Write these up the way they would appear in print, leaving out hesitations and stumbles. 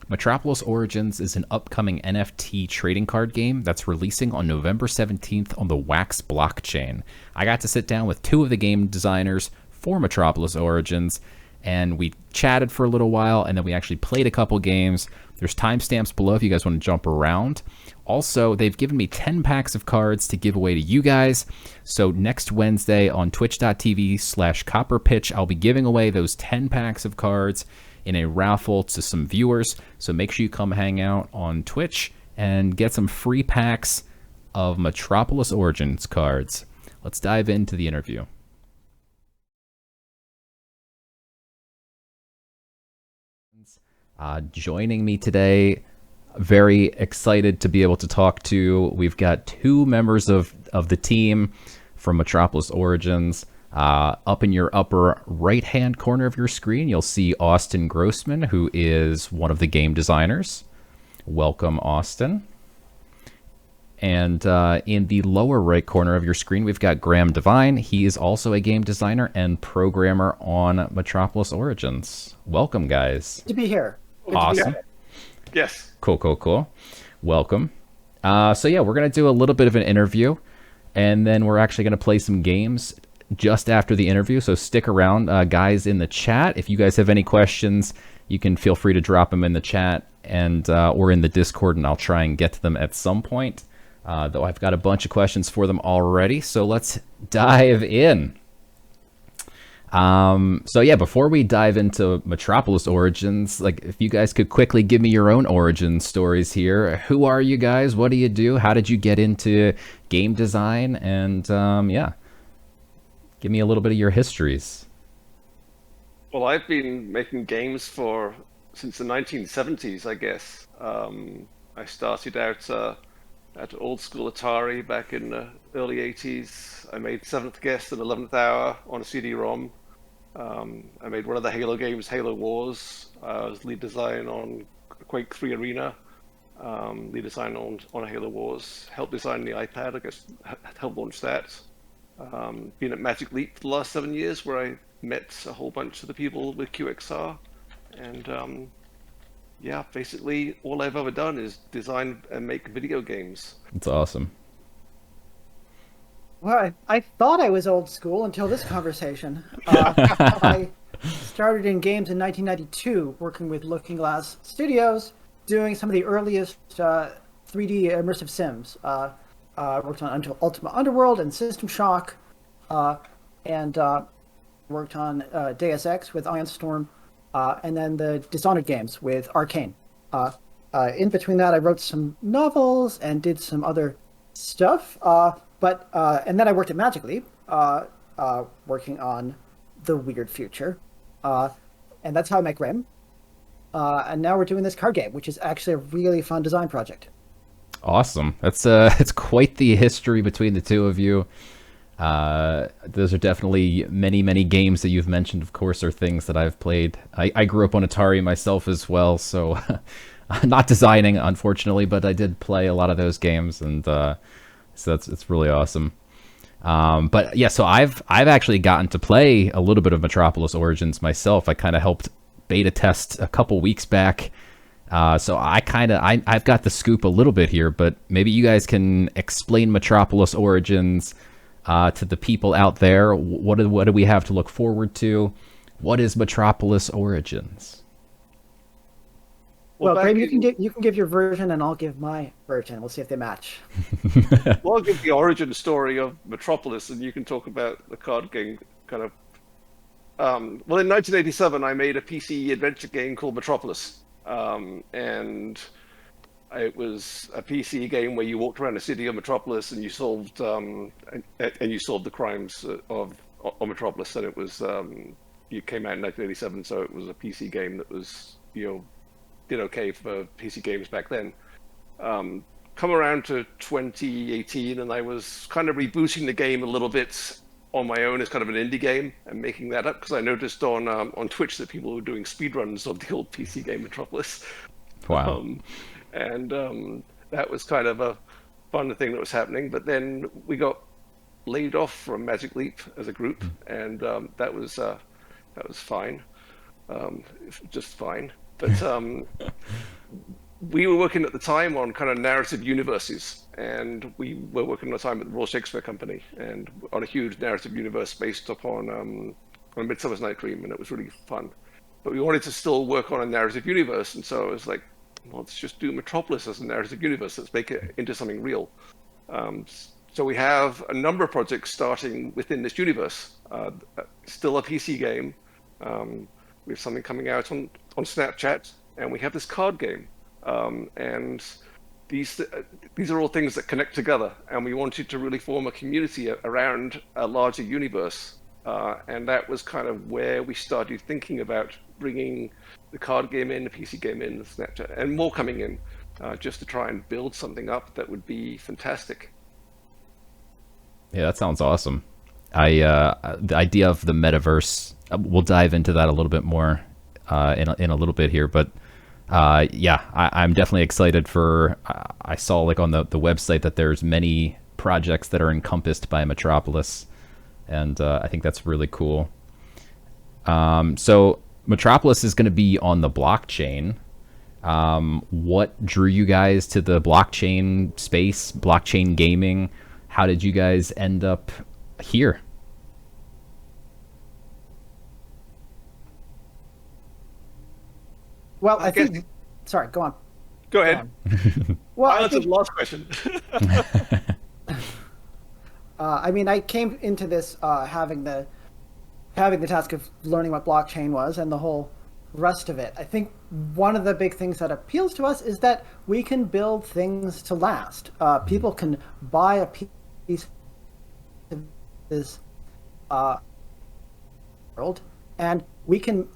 Metropolis Origins is an upcoming NFT trading card game that's releasing on November 17th on the Wax blockchain. I got to sit down with two of the game designers for Metropolis Origins, and we chatted for a little while, and then we actually played a couple games. There's timestamps below if you guys want to jump around. Also, they've given me 10 packs of cards to give away to you guys. So next Wednesday on twitch.tv/CopperPitch, I'll be giving away those 10 packs of cards in a raffle to some viewers. So make sure you come hang out on Twitch and get some free packs of Metropolis Origins cards. Let's dive into the interview. Joining me today, very excited to be able to talk to. We've got two members of the team from Metropolis Origins. Up in your upper right-hand corner of your screen, you'll see Austin Grossman, who is one of the game designers. Welcome, Austin. And in the lower right corner of your screen, we've got Graham Devine. He is also a game designer and programmer on Metropolis Origins. Welcome, guys. Good to be here. Awesome. Yes. Cool. Welcome. So yeah, we're going to do a little bit of an interview, and then we're actually going to play some games just after the interview. So stick around, guys, in the chat. If you guys have any questions, you can feel free to drop them in the chat and or in the Discord, and I'll try and get to them at some point. Though I've got a bunch of questions for them already. So let's dive in. So yeah, before we dive into Metropolis Origins, like if you guys could quickly give me your own origin stories here. Who are you guys? What do you do? How did you get into game design? And yeah, give me a little bit of your histories. Well, I've been making games since the 1970s, I guess. I started out at old school Atari back in the early 80s. I made 7th Guest and 11th Hour on a CD-ROM. I made one of the Halo games, Halo Wars. I was lead design on Quake 3 Arena, lead design on Halo Wars, helped design the iPad, I guess, helped launch that. Been at Magic Leap for the last 7 years, where I met a whole bunch of the people with QXR. And yeah, basically all I've ever done is design and make video games. That's awesome. Well, I thought I was old school until this conversation. I started in games in 1992, working with Looking Glass Studios, doing some of the earliest 3D immersive sims. Worked on Ultima Underworld and System Shock, and worked on Deus Ex with Ion Storm, and then the Dishonored games with Arcane. In between that, I wrote some novels and did some other stuff. And then I worked at Magic Leap, working on The Weird Future, and that's how I met Grim. And now we're doing this card game, which is actually a really fun design project. Awesome. That's it's quite the history between the two of you. Those are definitely many games that you've mentioned, of course, are things that I've played. I grew up on Atari myself as well, so not designing, unfortunately, but I did play a lot of those games, and so it's really awesome. But yeah, so I've actually gotten to play a little bit of Metropolis Origins myself. I kind of helped beta test a couple weeks back. So I've got the scoop a little bit here, but maybe you guys can explain Metropolis Origins to the people out there. What do we have to look forward to? What is Metropolis Origins? Well, Graham, you can give your version, and I'll give my version. We'll see if they match. Well, I'll give the origin story of Metropolis, and you can talk about the card game kind of. Well, in 1987, I made a PC adventure game called Metropolis, and it was a PC game where you walked around the city of Metropolis and you solved the crimes of Metropolis. And it was it came out in 1987, so it was a PC game that was did okay for PC games back then. Come around to 2018, and I was kind of rebooting the game a little bit on my own as kind of an indie game and making that up because I noticed on Twitch that people were doing speedruns of the old PC game Metropolis. Wow. That was kind of a fun thing that was happening. But then we got laid off from Magic Leap as a group, and that was fine, just fine. But we were working at the time on kind of narrative universes, and we were working at the time at the Royal Shakespeare Company, and on a huge narrative universe based upon on Midsummer's Night Dream, and it was really fun. But we wanted to still work on a narrative universe, and so it was like, well, let's just do Metropolis as a narrative universe. Let's make it into something real. So we have a number of projects starting within this universe. Still a PC game. We have something coming out on Snapchat, and we have this card game. And these are all things that connect together, and we wanted to really form a community around a larger universe. And that was kind of where we started thinking about bringing the card game in, the PC game in, the Snapchat, and more coming in, just to try and build something up that would be fantastic. Yeah, that sounds awesome. The idea of the metaverse, we'll dive into that a little bit more in a little bit here, but yeah, I'm definitely excited for. I saw like on the website that there's many projects that are encompassed by Metropolis, and I think that's really cool. So Metropolis is going to be on the blockchain. What drew you guys to the blockchain space, blockchain gaming? How did you guys end up here? Well, I think. Sorry, go on. Go ahead. Well, I answered the last question. I mean, I came into this having the task of learning what blockchain was and the whole rest of it. I think one of the big things that appeals to us is that we can build things to last. People can buy a piece of this world, and we can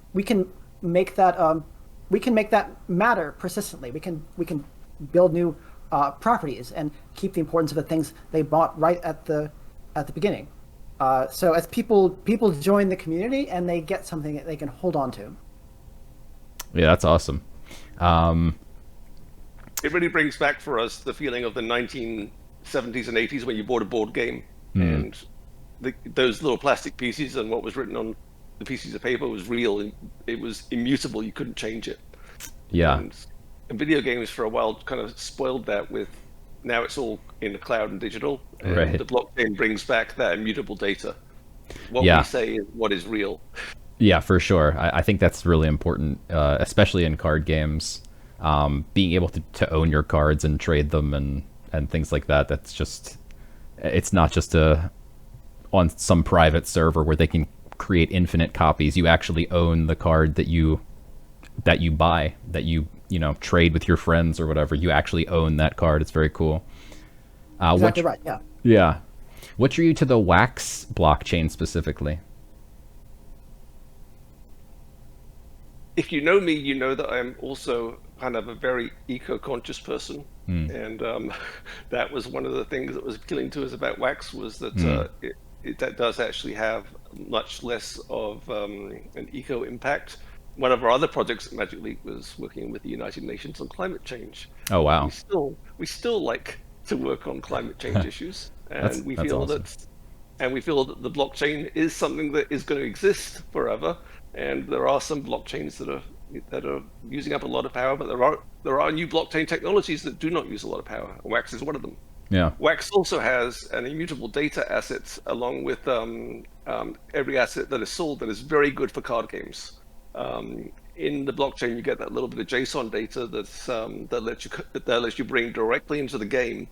make that matter persistently. We can build new properties and keep the importance of the things they bought right at the beginning. So as people join the community and they get something that they can hold on to. Yeah, that's awesome. It really brings back for us the feeling of the 1970s and 80s when you bought a board game, and those little plastic pieces and what was written on the pieces of paper was real, and it was immutable. You couldn't change it. Yeah. And video games for a while kind of spoiled that with, now it's all in the cloud and digital, and Right. the blockchain brings back that immutable data. What Yeah. we say is what is real. Yeah, for sure. I think that's really important, especially in card games. Being able to own your cards and trade them and things like that. That's just, it's not just on some private server where they can create infinite copies. You actually own the card that you buy, that you trade with your friends or whatever. You actually own that card. It's very cool. Exactly right. Yeah. Yeah. What drew you to the Wax blockchain specifically? If you know me, you know that I'm also kind of a very eco-conscious person, and that was one of the things that was appealing to us about Wax, was that that does actually have much less of an eco impact. One of our other projects at Magic Leap was working with the United Nations on climate change. Oh, wow. We still like to work on climate change issues, and we that's feel awesome. that the blockchain is something that is going to exist forever. And there are some blockchains that are using up a lot of power, but there are new blockchain technologies that do not use a lot of power. Wax is one of them. Yeah. Wax also has an immutable data asset along with every asset that is sold that is very good for card games. In the blockchain, you get that little bit of JSON data that lets you bring directly into the game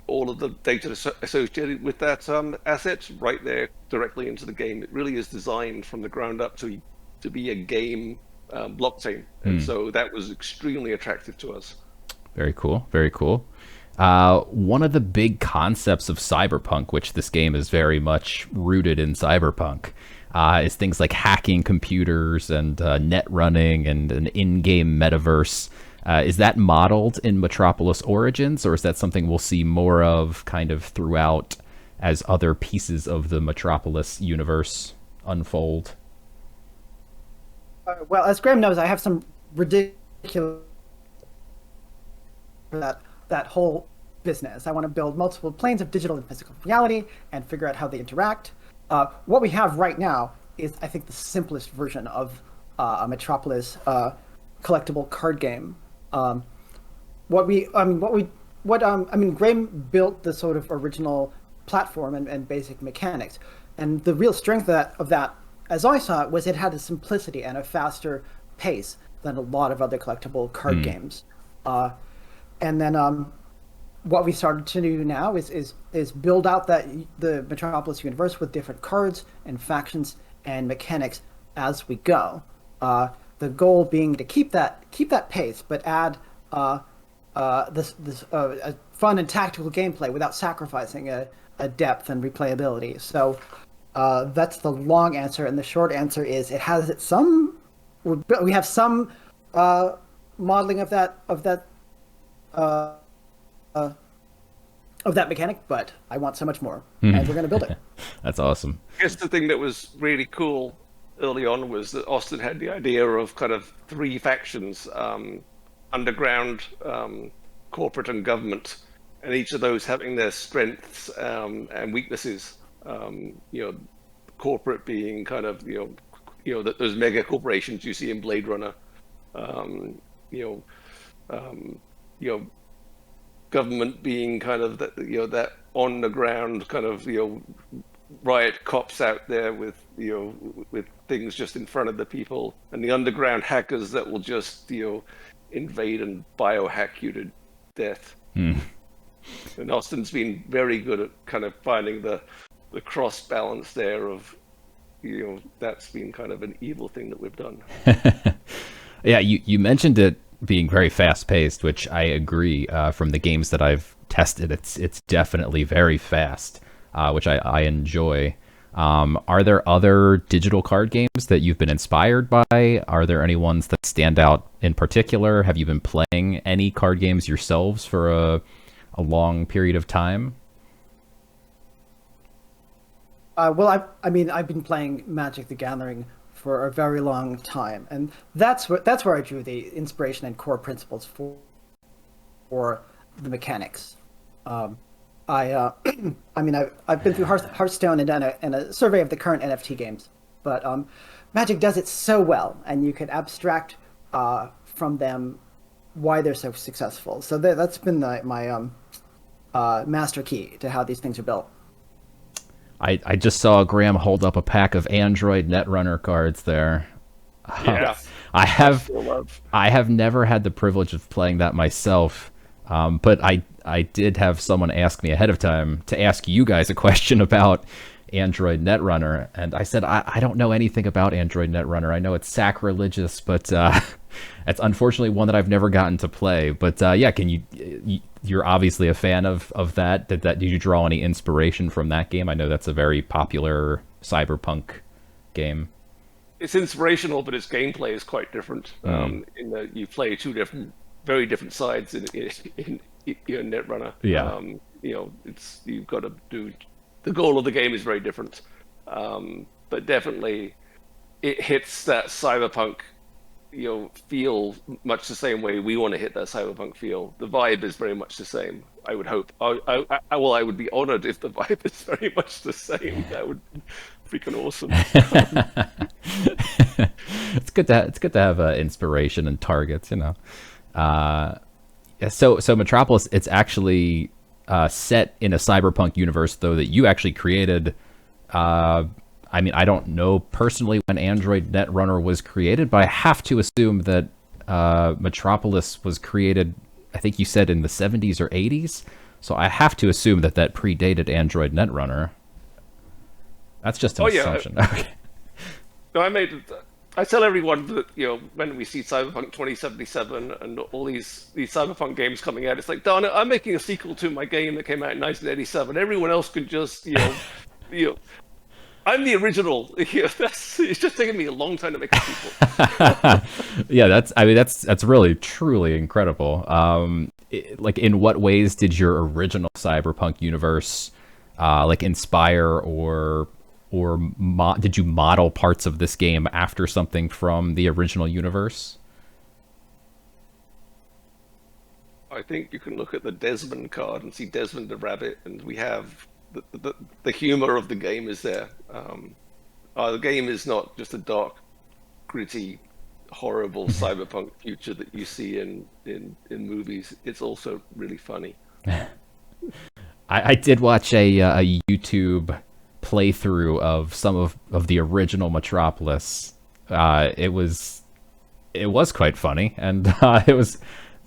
all of the data associated with that asset right there directly into the game. It really is designed from the ground up to be a game blockchain, and so that was extremely attractive to us. Very cool. Very cool. One of the big concepts of cyberpunk, which this game is very much rooted in cyberpunk, is things like hacking computers and net running and an in-game metaverse. Is that modeled in Metropolis Origins, or is that something we'll see more of kind of throughout as other pieces of the Metropolis universe unfold? Well, as Graham knows, I have some ridiculous that whole business. I want to build multiple planes of digital and physical reality and figure out how they interact. What we have right now is, I think, the simplest version of a Metropolis collectible card game. Graham built the sort of original platform and basic mechanics, and the real strength of that, as I saw it, was it had a simplicity and a faster pace than a lot of other collectible card games. And then what we started to do now is build out the Metropolis universe with different cards and factions and mechanics as we go. The goal being to keep that pace, but add this fun and tactical gameplay without sacrificing a depth and replayability. So that's the long answer, and the short answer is it has some. We have some modeling of that mechanic, but I want so much more, and we're going to build it. That's awesome. I guess the thing that was really cool early on was that Austin had the idea of kind of three factions: underground, corporate, and government, and each of those having their strengths and weaknesses. Corporate being kind of those mega corporations you see in Blade Runner. Government being kind of that on the ground kind of riot cops out there with with things just in front of the people, and the underground hackers that will just invade and biohack you to death. And Austin's been very good at kind of finding the cross balance there of that's been kind of an evil thing that we've done. Yeah, you mentioned it being very fast paced, which I agree. From the games that I've tested, it's definitely very fast, which I enjoy. Are there other digital card games that you've been inspired by? Are there any ones that stand out in particular? Have you been playing any card games yourselves for a long period of time? Well, I've been playing Magic the Gathering for a very long time, and that's where I drew the inspiration and core principles for the mechanics. I've been through Hearthstone and done a survey of the current NFT games, but Magic does it so well, and you can abstract from them why they're so successful. So that's been my master key to how these things are built. I just saw Graham hold up a pack of Android Netrunner cards there. Yeah, I have never had the privilege of playing that myself, but I did have someone ask me ahead of time to ask you guys a question about Android Netrunner, and I said I don't know anything about Android Netrunner. I know it's sacrilegious, but it's unfortunately one that I've never gotten to play. But yeah, you're obviously a fan of that. Did you draw any inspiration from that game? I know that's a very popular cyberpunk game. It's inspirational, but its gameplay is quite different. In that you play two very different sides in Netrunner. Yeah. You've got to do. The goal of the game is very different, but definitely it hits that cyberpunk feel much the same way we want to hit that cyberpunk feel. The vibe is very much the same. I would hope. I would be honored if the vibe is very much the same. That would be freaking awesome. It's good to have inspiration and targets, So Metropolis, it's actually set in a cyberpunk universe, though, that you actually created. I don't know personally when Android Netrunner was created, but I have to assume that Metropolis was created, I think you said in the 70s or 80s. So I have to assume that predated Android Netrunner. That's just an assumption. Okay. No, I tell everyone that when we see Cyberpunk 2077 and all these Cyberpunk games coming out, it's like, darn it, I'm making a sequel to my game that came out in 1987. Everyone else can just I'm the original. It's just taken me a long time to make a sequel. Yeah, that's really truly incredible. In what ways did your original cyberpunk universe inspire or did you model parts of this game after something from the original universe? I think you can look at the Desmond card and see Desmond the rabbit, and we have the humor of the game is there. The game is not just a dark, gritty, horrible cyberpunk future that you see in movies. It's also really funny. I did watch a YouTube playthrough of some of the original Metropolis. It was quite funny, and it was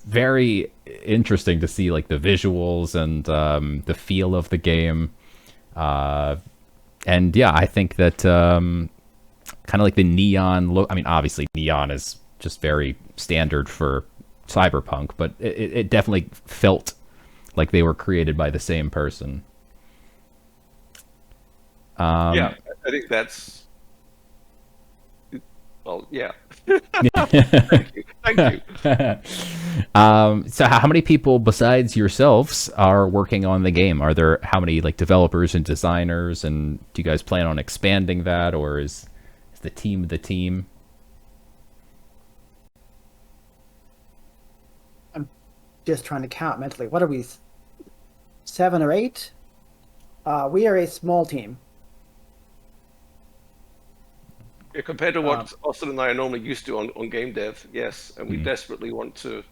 very interesting to see like the visuals and the feel of the game. And yeah, I think that kind of like the neon look. I mean, obviously neon is just very standard for cyberpunk, but it definitely felt like they were created by the same person. Yeah, I think that's well, yeah. Thank you. So how many people besides yourselves are working on the game? Are there how many like developers and designers, and do you guys plan on expanding that, or is the team the team? I'm just trying to count mentally. What are we? 7 or 8? We are a small team. Yeah, compared to what Austin and I are normally used to on game dev, yes, and we desperately want to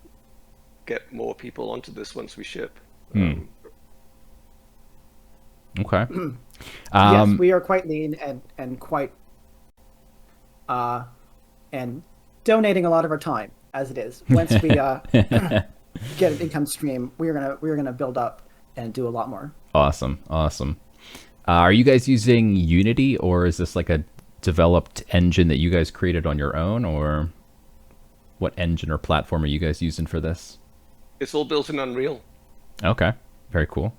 get more people onto this once we ship. Okay. Yes, we are quite lean and quite and donating a lot of our time as it is. Once we get an income stream, we're gonna build up and do a lot more. Awesome. Are you guys using Unity, or is this like a developed engine that you guys created on your own, or what engine or platform are you guys using for this? It's all built in Unreal. Okay, very cool.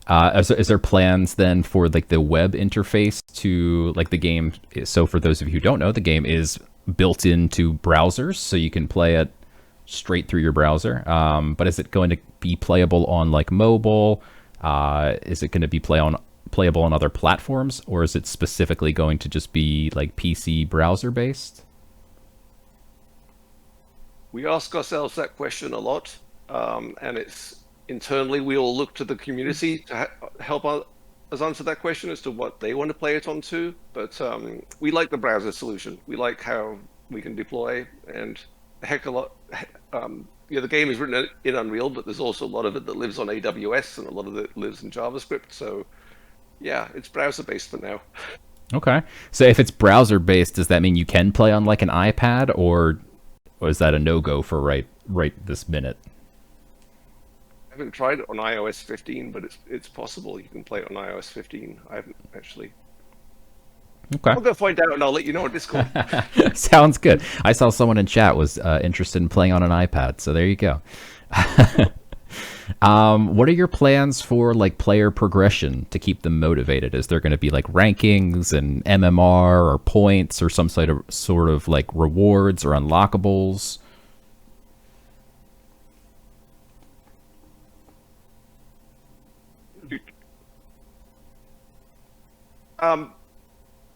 Is there plans then for like the web interface to like the game? So for those of you who don't know, the game is built into browsers, so you can play it straight through your browser. But is it going to be playable on like mobile? Is it going to be playable on other platforms, or is it specifically going to just be like PC browser based? We ask ourselves that question a lot, and it's internally we all look to the community to help us answer that question as to what they want to play it onto. But we like the browser solution. We like how we can deploy, and a heck of a lot. The game is written in Unreal, but there's also a lot of it that lives on AWS, and a lot of it lives in JavaScript. So yeah, it's browser based for now. Okay. So if it's browser based, does that mean you can play on like an iPad, or is that a no-go for right this minute? I haven't tried it on iOS 15, but it's possible you can play it on iOS 15. I haven't actually. Okay. I'll go find out and I'll let you know on Discord. Sounds good. I saw someone in chat was interested in playing on an iPad, so there you go. What are your plans for like player progression to keep them motivated? Is there going to be like rankings and MMR or points or some sort of like rewards or unlockables?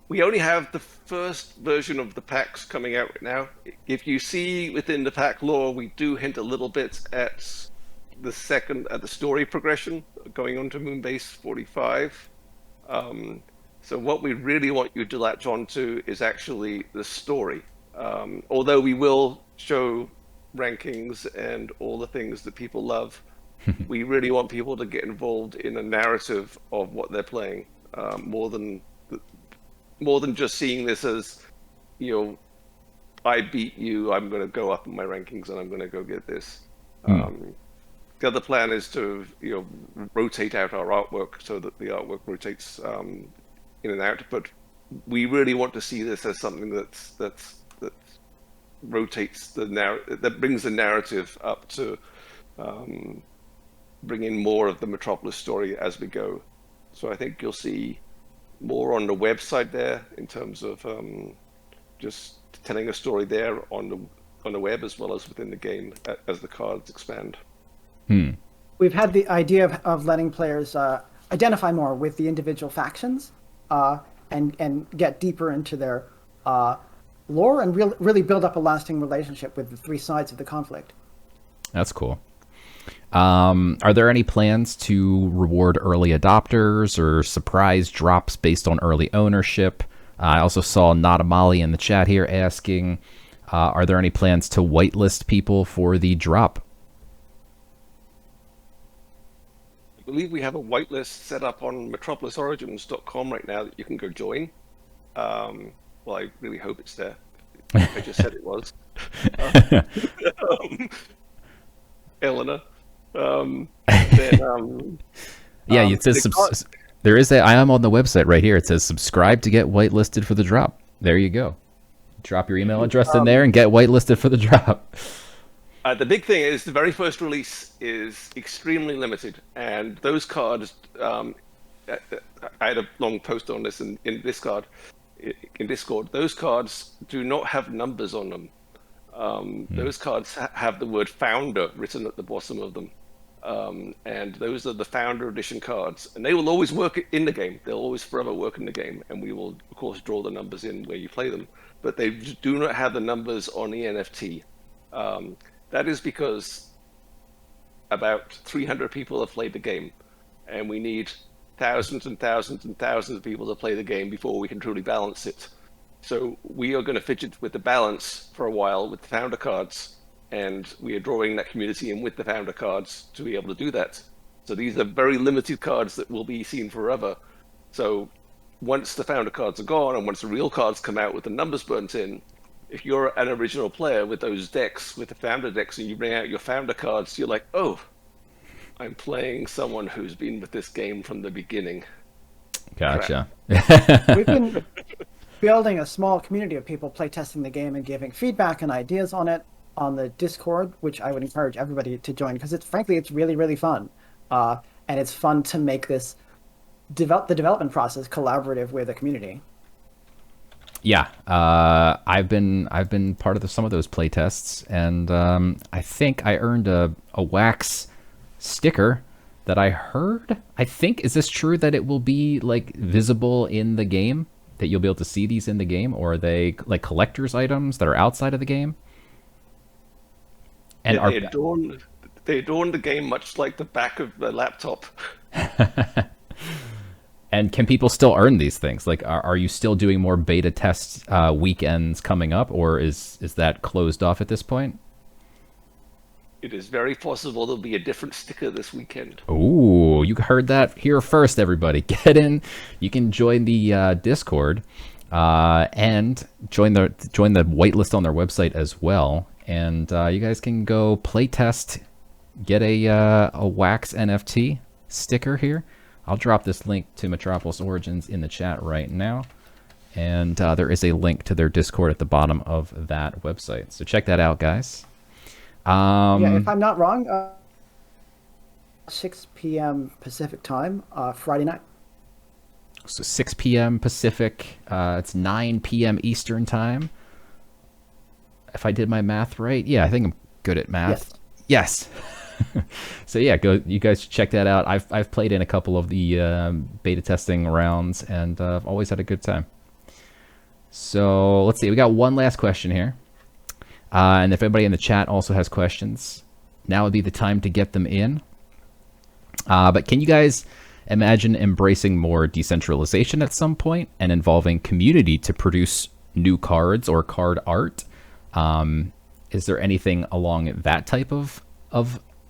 We only have the first version of the packs coming out right now. If you see within the pack lore, we do hint a little bit at the story progression going on to Moonbase 45. So what we really want you to latch on to is actually the story. Although we will show rankings and all the things that people love, we really want people to get involved in a narrative of what they're playing, more than just seeing this as, I beat you, I'm going to go up in my rankings and I'm going to go get this. The other plan is to rotate out our artwork so that the artwork rotates in and out. But we really want to see this as something that rotates that brings the narrative up to bring in more of the Metropolis story as we go. So I think you'll see more on the website there in terms of just telling a story there on the web as well as within the game as the cards expand. We've had the idea of letting players identify more with the individual factions and get deeper into their lore and really build up a lasting relationship with the three sides of the conflict. That's cool. Are there any plans to reward early adopters or surprise drops based on early ownership? I also saw Not a Molly in the chat here asking, Are there any plans to whitelist people for the drop? I believe we have a whitelist set up on metropolisorigins.com right now that you can go join. Well, I really hope it's there. I just said it was. Eleanor. Yeah, it says there is I am on the website right here. It says subscribe to get whitelisted for the drop. There you go. Drop your email address in there and get whitelisted for the drop. The big thing is the very first release is extremely limited, and those cards. I had a long post on this in Discord. Those cards do not have numbers on them. Those cards have the word founder written at the bottom of them. And those are the founder edition cards, and they will always work in the game. They'll always forever work in the game, and we will of course draw the numbers in where you play them, but they do not have the numbers on the NFT. That is because about 300 people have played the game, and we need thousands and thousands and thousands of people to play the game before we can truly balance it. So we are going to fidget with the balance for a while with the founder cards, and we are drawing that community in with the founder cards to be able to do that. So these are very limited cards that will be seen forever. So once the founder cards are gone, and once the real cards come out with the numbers burnt in, if you're an original player with those decks, with the founder decks, and you bring out your founder cards, you're like, oh, I'm playing someone who's been with this game from the beginning. Gotcha. We've been building a small community of people playtesting the game and giving feedback and ideas on it on the Discord, which I would encourage everybody to join, because it's really, really fun. And it's fun to make this the development process collaborative with the community. Yeah, I've been part of some of those playtests, and I think I earned a wax sticker that I heard. I think, is this true that it will be like visible in the game, that you'll be able to see these in the game, or are they like collector's items that are outside of the game? And they adorn the game much like the back of the laptop. And can people still earn these things? Like, are you still doing more beta test weekends coming up, or is that closed off at this point? It is very possible there'll be a different sticker this weekend. Ooh, you heard that here first, everybody. Get in. You can join the Discord and join the whitelist on their website as well. And you guys can go playtest, get a wax NFT sticker here. I'll drop this link to Metropolis Origins in the chat right now. And there is a link to their Discord at the bottom of that website. So check that out, guys. Yeah, if I'm not wrong, 6 p.m. Pacific time, Friday night. So 6 p.m. Pacific, it's 9 p.m. Eastern time. If I did my math right. Yeah, I think I'm good at math. Yes. So yeah, you guys should check that out. I've played in a couple of the beta testing rounds, and I've always had a good time. So let's see, we got one last question here. And if anybody in the chat also has questions, now would be the time to get them in. But can you guys imagine embracing more decentralization at some point and involving community to produce new cards or card art? Is there anything along that type of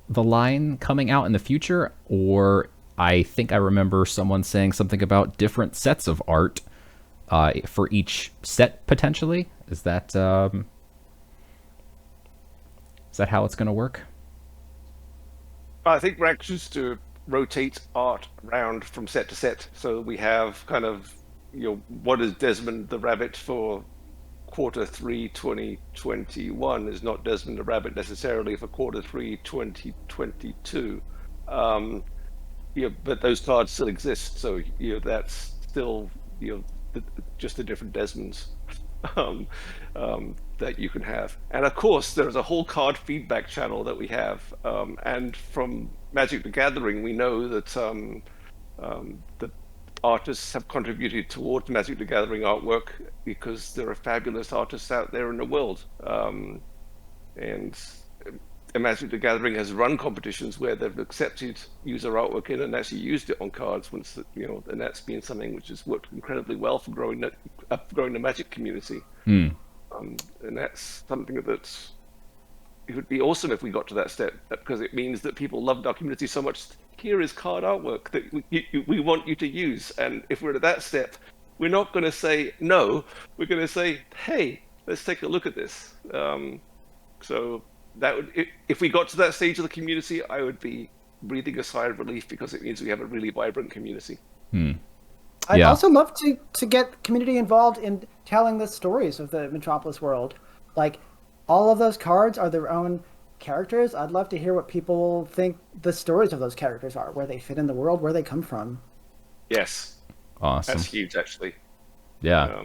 the line coming out in the future? Or I think I remember someone saying something about different sets of art for each set potentially. Is that how it's going to work? I think we're anxious to rotate art around from set to set, so we have kind of, what is Desmond the Rabbit for Q3 2021 is not Desmond the Rabbit necessarily for Q3 2022. But those cards still exist, so that's still just the different Desmonds that you can have. And of course, there's a whole card feedback channel that we have. And from Magic the Gathering, we know that the artists have contributed towards Magic the Gathering artwork because there are fabulous artists out there in the world. And Magic the Gathering has run competitions where they've accepted user artwork in and actually used it on cards once, and that's been something which has worked incredibly well for growing the Magic community. And that's something that it would be awesome if we got to that step, because it means that people loved our community so much. Here is card artwork that we want you to use. And if we're at that step, we're not going to say no. We're going to say, hey, let's take a look at this. So that would, if we got to that stage of the community, I would be breathing a sigh of relief, because it means we have a really vibrant community. I'd Yeah. also love to get community involved in telling the stories of the Metropolis world. Like, all of those cards are their own characters. I'd love to hear what people think the stories of those characters are, where they fit in the world, where they come from. Yes, Awesome. that's huge, actually. Yeah.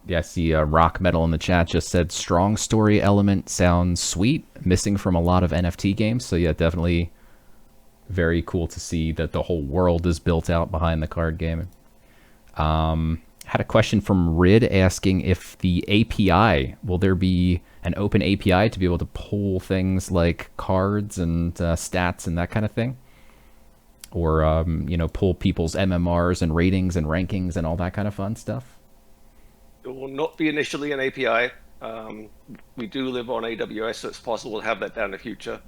Yeah, I see Rock Metal in the chat just said strong story element sounds sweet, missing from a lot of NFT games. So yeah, definitely very cool to see that the whole world is built out behind the card game. Had a question from Rid asking if the API, will there be an open API to be able to pull things like cards and stats and that kind of thing? Or, pull people's MMRs and ratings and rankings and all that kind of fun stuff? It will not be initially an API. We do live on AWS, so it's possible to have that down in the future.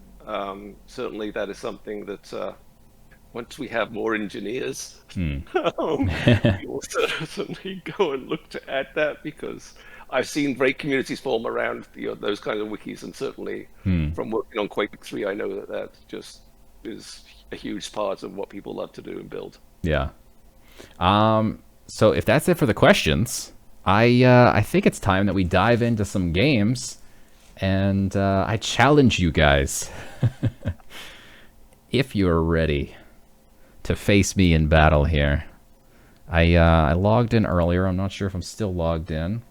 Certainly, that is something that once we have more engineers, we will certainly go and look to add that, because I've seen great communities form around those kinds of wikis, and certainly from working on Quake 3, I know that just is a huge part of what people love to do and build. Yeah. So if that's it for the questions, I think it's time that we dive into some games, and I challenge you guys, if you're ready to face me in battle here. I logged in earlier. I'm not sure if I'm still logged in.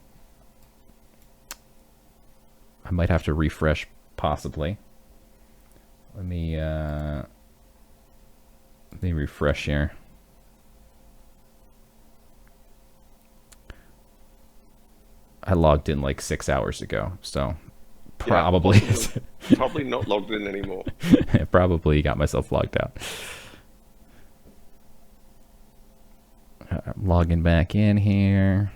I might have to refresh, possibly. Let me refresh here. I logged in like 6 hours ago, so probably Probably not logged in anymore. probably got myself logged out. I'm logging back in here.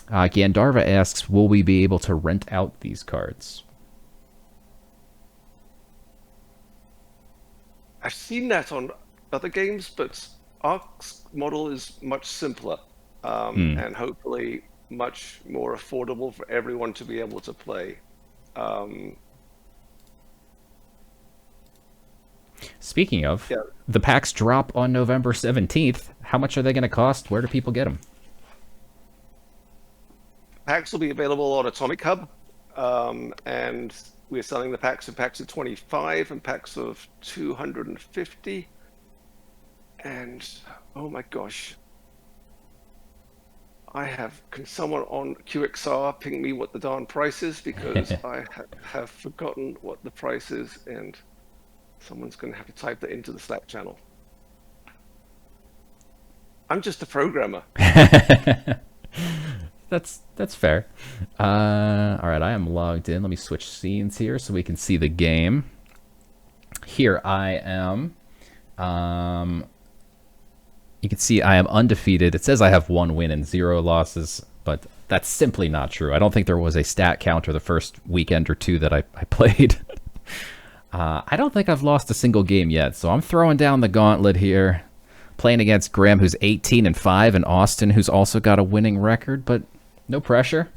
Gandarva asks, will we be able to rent out these cards? I've seen that on other games, but our model is much simpler, and hopefully much more affordable for everyone to be able to play. Speaking of, Yeah. the packs drop on November 17th. How much are they going to cost? Where do people get them? Packs will be available on Atomic Hub, and we're selling the packs in packs of 25 and packs of 250. And oh my gosh, can someone on QXR ping me what the darn price is, because I have forgotten what the price is, and someone's going to have to type that into the Slack channel. I'm just a programmer. That's fair. All right, I am logged in. Let me switch scenes here so we can see the game. Here I am. You can see I am undefeated. It says I have 1 win and 0 losses, but that's simply not true. I don't think there was a stat counter the first weekend or two that I played. I don't think I've lost a single game yet, so I'm throwing down the gauntlet here. Playing against Graham, who's 18-5, and Austin, who's also got a winning record, but no pressure.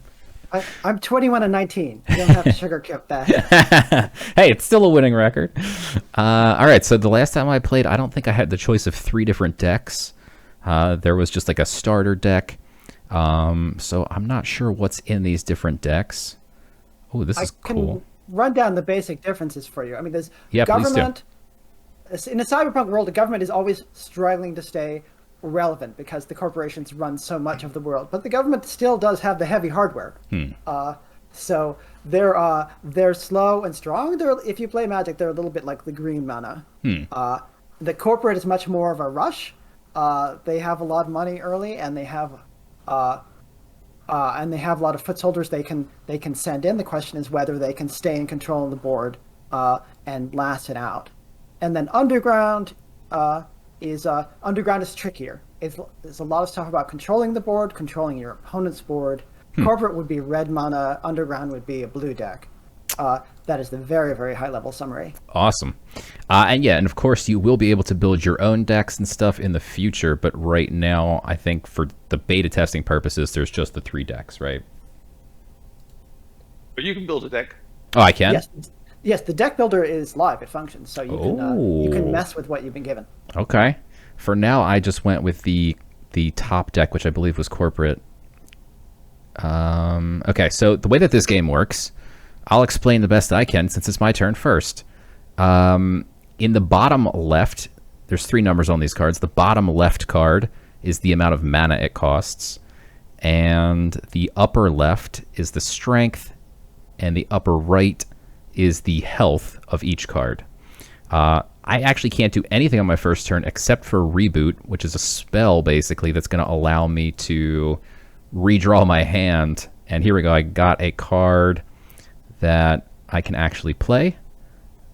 I'm 21-19. You don't have to sugarcoat that. Hey, it's still a winning record. All right, so the last time I played, I don't think I had the choice of 3 different decks. There was just like a starter deck. So I'm not sure what's in these different decks. Oh, this is cool. Run down the basic differences for you. I mean, there's government. In the cyberpunk world, the government is always struggling to stay relevant because the corporations run so much of the world. But the government still does have the heavy hardware. So they're slow and strong. If you play Magic, they're a little bit like the green mana. The corporate is much more of a rush. They have a lot of money early, and they have a lot of foot soldiers they can send in. The question is whether they can stay in control of the board and last it out. And then underground is trickier. It's a lot of stuff about controlling the board, controlling your opponent's board. Corporate would be red mana, underground would be a blue deck. That is the very, very high level summary. Awesome. And of course you will be able to build your own decks and stuff in the future, but right now I think for the beta testing purposes there's just the 3 decks, right? But you can build a deck. Oh, I can? Yes, the deck builder is live. It functions, so you can mess with what you've been given. Okay. For now, I just went with the top deck, which I believe was corporate. Okay, so the way that this game works, I'll explain the best I can since it's my turn first. In the bottom left, there's 3 numbers on these cards. The bottom left card is the amount of mana it costs, and the upper left is the strength, and the upper right is the health of each card. I actually can't do anything on my first turn except for Reboot, which is a spell, basically, that's going to allow me to redraw my hand. And here we go. I got a card that I can actually play.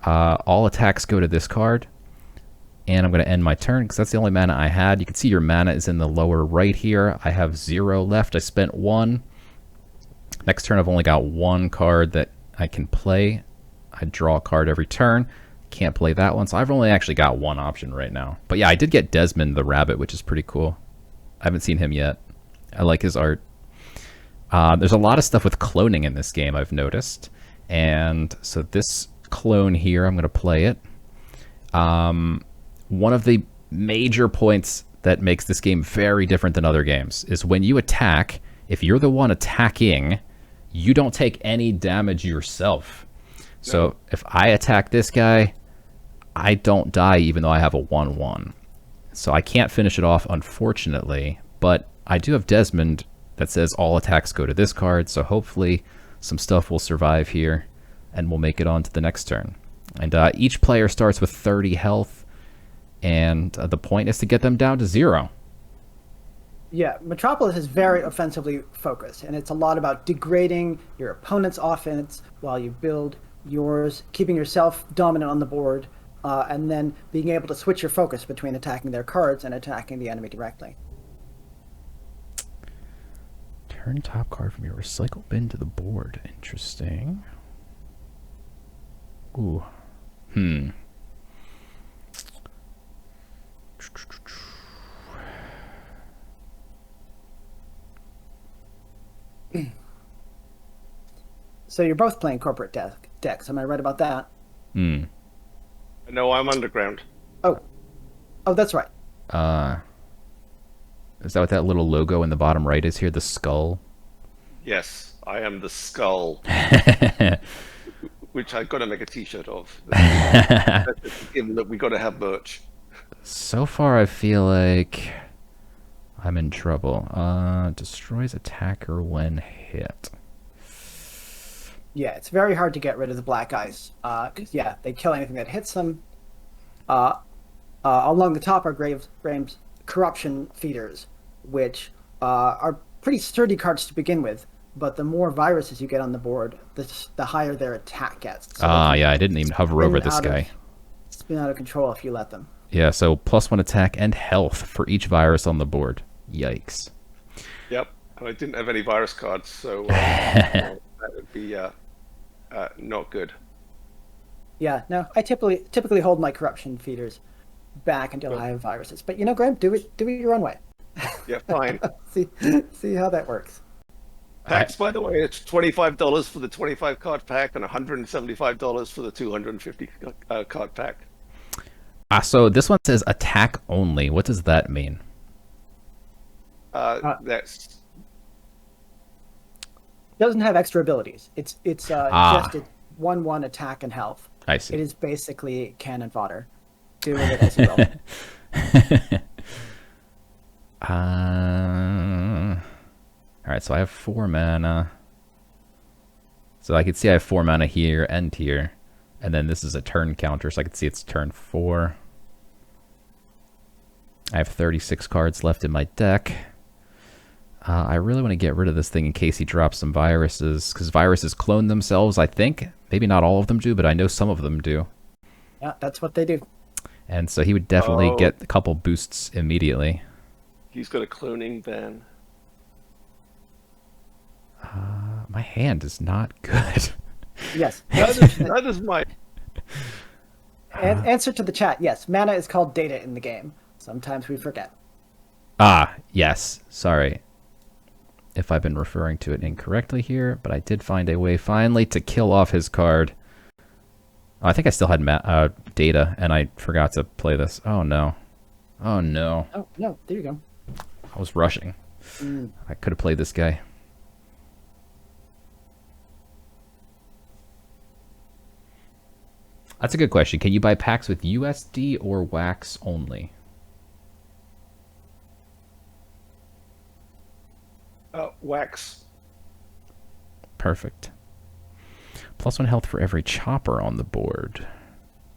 All attacks go to this card. And I'm going to end my turn because that's the only mana I had. You can see your mana is in the lower right here. I have 0 left. I spent 1. Next turn, I've only got 1 card that I can play. I draw a card every turn. Can't play that one, so I've only actually got 1 option right now. But yeah, I did get Desmond the Rabbit, which is pretty cool. I haven't seen him yet. I like his art. There's a lot of stuff with cloning in this game, I've noticed. And so this clone here, I'm going to play it. One of the major points that makes this game very different than other games is when you attack, if you're the one attacking, you don't take any damage yourself. So if I attack this guy, I don't die even though I have a 1/1. So I can't finish it off, unfortunately, but I do have Desmond that says all attacks go to this card, so hopefully some stuff will survive here and we'll make it on to the next turn. And each player starts with 30 health, and the point is to get them down to 0. Yeah, Metropolis is very offensively focused, and it's a lot about degrading your opponent's offense while you build yours, keeping yourself dominant on the board, and then being able to switch your focus between attacking their cards and attacking the enemy directly. Turn top card from your recycle bin to the board. Interesting. Ooh. So you're both playing corporate decks. Am I right about that? No, I'm underground. Oh, that's right. Is that what that little logo in the bottom right is here? The skull? Yes, I am the skull. Which I've got to make a t-shirt of. Given that we got to have merch. So far, I feel like I'm in trouble. Destroys attacker when hit. Yeah, it's very hard to get rid of the black eyes. Because, yeah, they kill anything that hits them. Along the top are Graves Corruption Feeders, which are pretty sturdy cards to begin with. But the more viruses you get on the board, the higher their attack gets. So yeah, I didn't even hover over this guy. Spin out of control if you let them. Yeah, so +1 attack and health for each virus on the board. Yikes. Yep, and I didn't have any virus cards, so that would be not good. Yeah, no, I typically hold my corruption feeders back until I have viruses. But Graham, do it your own way. Yeah, fine. see how that works. Packs, by the way, it's $25 for the 25 card pack and $175 for the 250 card pack. So this one says attack only. What does that mean? That's doesn't have extra abilities. It's just a 1/1 attack and health. I see. It is basically cannon fodder. Do with it as you will. All right, so I have 4 mana. So I can see I have 4 mana here and here. And then this is a turn counter, so I can see it's turn 4. I have 36 cards left in my deck. I really want to get rid of this thing in case he drops some viruses, because viruses clone themselves, I think. Maybe not all of them do, but I know some of them do. Yeah, that's what they do. And so he would definitely Oh. get a couple boosts immediately. He's got a cloning ban. My hand is not good. Yes. That is my. Answer to the chat. Yes, mana is called data in the game. Sometimes we forget. Ah, yes. Sorry if I've been referring to it incorrectly here, but I did find a way finally to kill off his card. Oh, I think I still had data, and I forgot to play this. Oh, no. Oh, no. Oh, no. There you go. I was rushing. I could have played this guy. That's a good question. Can you buy packs with USD or wax only? Wax. Perfect. +1 health for every chopper on the board.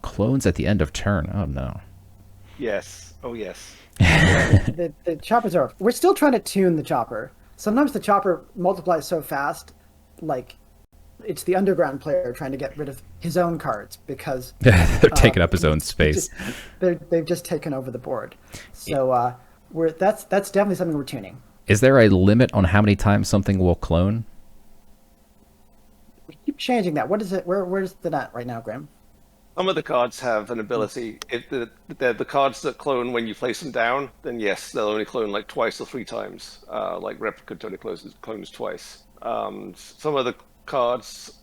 Clones at the end of turn. Oh, no. Yes. Oh, yes. The choppers are... We're still trying to tune the chopper. Sometimes the chopper multiplies so fast, like, it's the underground player trying to get rid of his own cards because... They're taking up his own space. They've just taken over the board. So that's definitely something we're tuning. Is there a limit on how many times something will clone? We keep changing that. What is it? Where's the net right now, Graham? Some of the cards have an ability. If they're the cards that clone when you place them down, then yes, they'll only clone like twice or 3 times. Like Replicant only clones twice. Some of the cards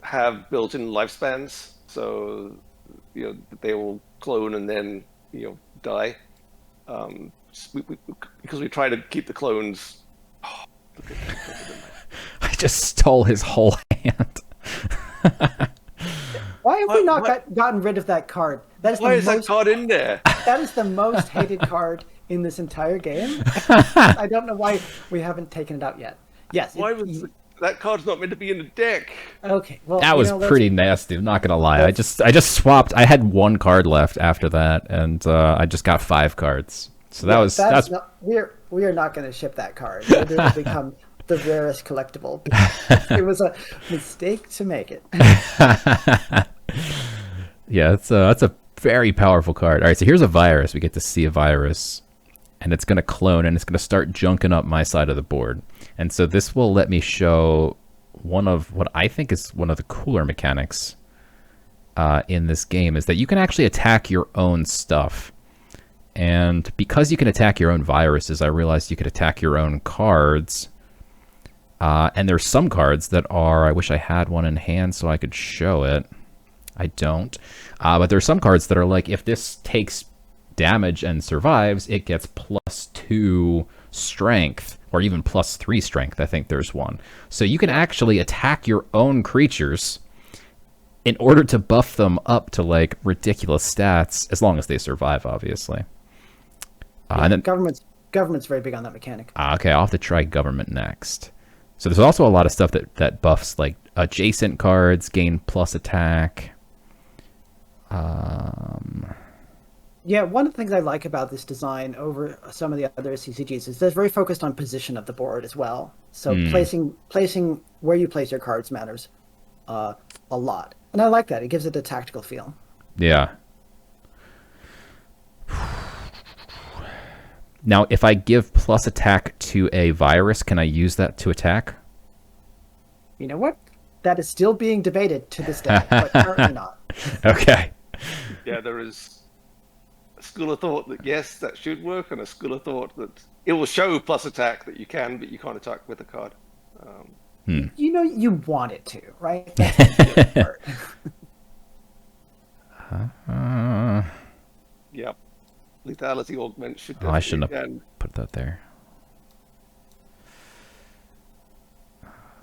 have built-in lifespans, so they will clone and then die. Because we try to keep the clones. Oh, look at I just stole his whole hand. Why have we not gotten rid of that card? That is Why is that card in there? That is the most hated card in this entire game. I don't know why we haven't taken it out yet. Yes. Why was that card's not meant to be in the deck? Okay. Well, that was pretty nasty. I'm not gonna lie. I just swapped. I had 1 card left after that, and I just got 5 cards. So that's we are not going to ship that card. It will become the rarest collectible. It was a mistake to make it. Yeah, that's a very powerful card. All right, so here's a virus. We get to see a virus, and it's going to clone, and it's going to start junking up my side of the board. And so this will let me show one of what I think is one of the cooler mechanics in this game, is that you can actually attack your own stuff. And because you can attack your own viruses, I realized you could attack your own cards. And there's some cards that are, I wish I had one in hand so I could show it. I don't. But there's some cards that are like, if this takes damage and survives, it gets +2 strength, or even +3 strength. I think there's one. So you can actually attack your own creatures in order to buff them up to like ridiculous stats, as long as they survive, obviously. And then government's very big on that mechanic. Okay, I'll have to try government next. So there's also a lot of stuff that buffs like adjacent cards, gain plus attack. Yeah, one of the things I like about this design over some of the other CCGs is they're very focused on position of the board as well. So placing where you place your cards matters a lot. And I like that. It gives it a tactical feel. Yeah. Now, if I give plus attack to a virus, can I use that to attack? You know what? That is still being debated to this day, but currently not. Okay. Yeah, there is a school of thought that yes, that should work, and a school of thought that it will show plus attack that you can, but you can't attack with a card. You know, you want it to, right? That's the part. Yep. Lethality augment should. Oh, I shouldn't have put that there.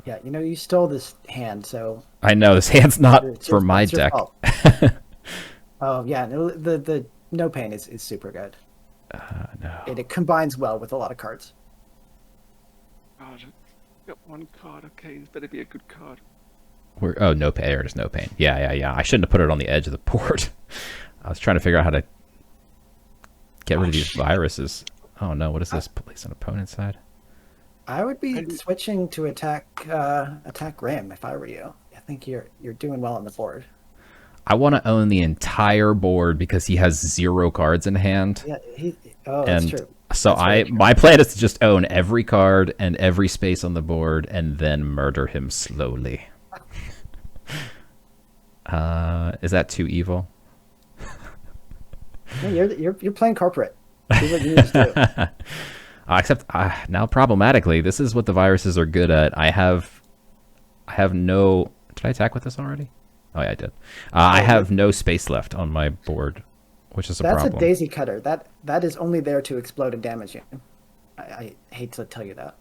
Yeah, you know, you stole this hand, so... I know, this hand's not for my deck. Oh, yeah, no, the no pain is super good. No. It combines well with a lot of cards. God, got 1 card. Okay, this better be a good card. Oh, no pain. There it is, no pain. Yeah. I shouldn't have put it on the edge of the board. I was trying to figure out how to get rid of these viruses. Oh no, what is this? Place on opponent's side. I would be And switching to attack Grim if I were you. I think you're doing well on the board. I want to own the entire board because he has 0 cards in hand. Yeah, oh, that's And true. so That's very true. my plan is to just own every card and every space on the board and then murder him slowly. Is that too evil? No, you're playing corporate. Do what you need to do. Except now problematically, this is what the viruses are good at. I have no. Did I attack with this already? Oh yeah, I did. I have no space left on my board, which is a That's problem. a daisy cutter. That is only there to explode and damage you. I hate to tell you that.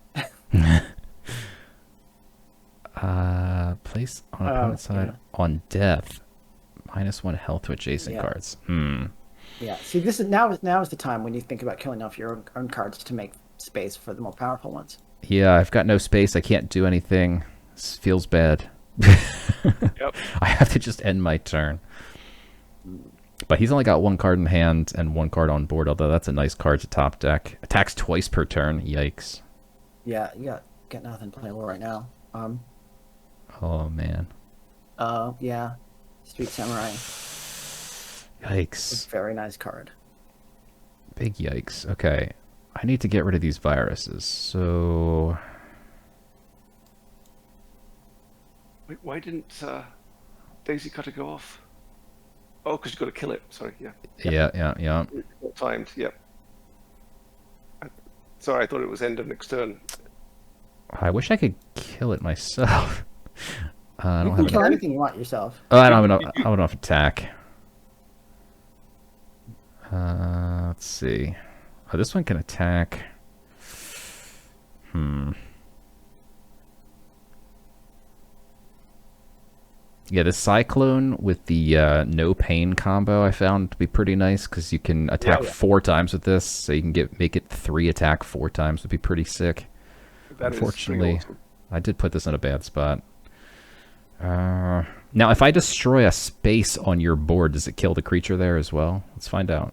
Place on opponent's side on death. -1 health to adjacent cards. Yeah. See, this is now is the time when you think about killing off your own cards to make space for the more powerful ones. Yeah, I've got no space. I can't do anything. This feels bad. yep. I have to just end my turn. But he's only got 1 card in hand and 1 card on board, although that's a nice card to top deck. Attacks twice per turn. Yikes. Yeah, you got nothing playable right now. Oh, man. Yeah. Street Samurai. Yikes. Very nice card. Big yikes. Okay. I need to get rid of these viruses, so... Wait, why didn't Daisy Cutter go off? Oh, because you got to kill it. Sorry, yeah. Yeah. Timed, yep. Sorry, I thought it was end of next turn. I wish I could kill it myself. I You don't can have kill enough... anything you want yourself. Oh, I don't have enough attack. Let's see. Oh, this one can attack. Yeah, the Cyclone with the no pain combo I found to be pretty nice because you can attack 4 times with this, so you can make it 3 attack 4 times would be pretty sick. That Unfortunately, awesome. I did put this in a bad spot. Now, if I destroy a space on your board, does it kill the creature there as well? Let's find out.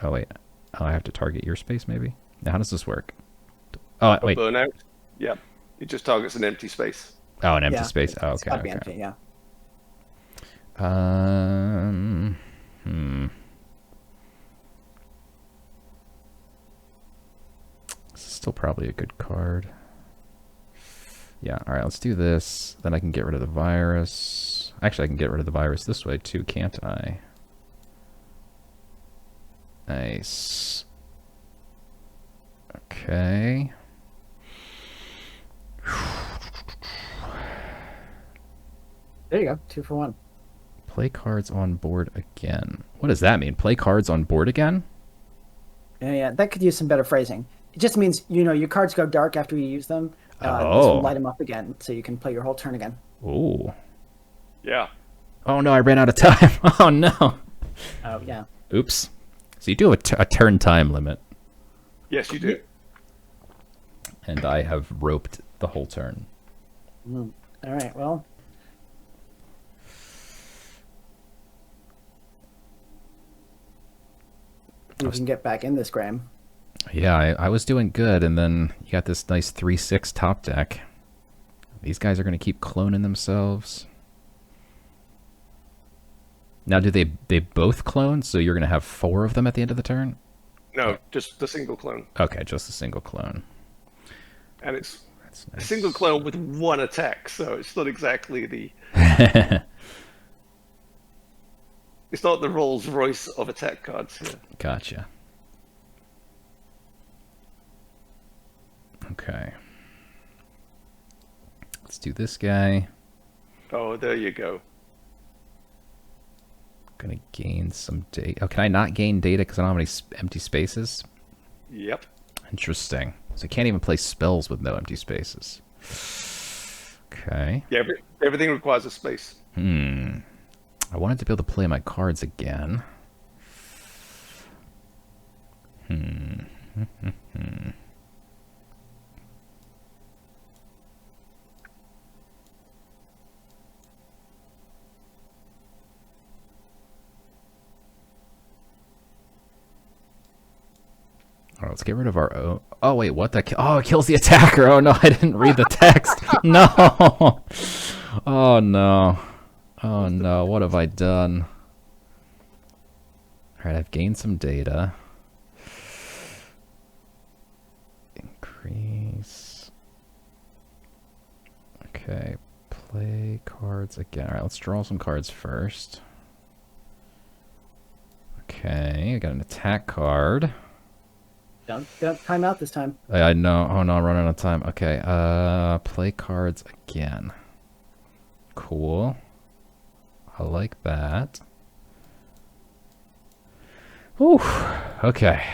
Oh, wait. Oh, I have to target your space, maybe? Now, how does this work? Oh, wait. Burnout? Yeah. It just targets an empty space. Oh, an empty space. Oh, It's okay. gotta be empty, yeah. This is still probably a good card. Yeah, alright, let's do this. Then I can get rid of the virus. Actually, I can get rid of the virus this way too, can't I? Nice. Okay. There you go. 2 for 1. Play cards on board again. What does that mean? Play cards on board again? Yeah, that could use some better phrasing. It just means, your cards go dark after you use them. This Oh. will light them up again, so you can play your whole turn again. Ooh. Yeah. Oh no, I ran out of time. Oh no. Oh, yeah. Oops. So you do have a turn time limit. Yes, you do. And I have roped the whole turn. All right, well. You can get back in this, Graham. Yeah, I was doing good, and then you got this nice 3/6 top deck. These guys are going to keep cloning themselves. Now, do they both clone? So you're going to have 4 of them at the end of the turn? No, just the single clone. Okay, just a single clone. And it's That's a nice. single clone with 1 attack, so it's not exactly the... It's not the Rolls Royce of attack cards here. Gotcha. Okay. Let's do this guy. Oh, there you go. Gonna gain some data. Oh, can I not gain data because I don't have any empty spaces? Yep. Interesting. So I can't even play spells with no empty spaces. Okay. Yeah, everything requires a space. I wanted to be able to play my cards again. let's get rid of our own. Oh wait, what? Oh, it kills the attacker. Oh no, I didn't read the text. No. Oh no. Oh no, what have I done? Alright, I've gained some data. Increase. Okay, play cards again. Alright, let's draw some cards first. Okay, I got an attack card. Don't time out this time. I know. Oh no, I'm running out of time. Okay, play cards again. Cool. I like that. Whew. Okay.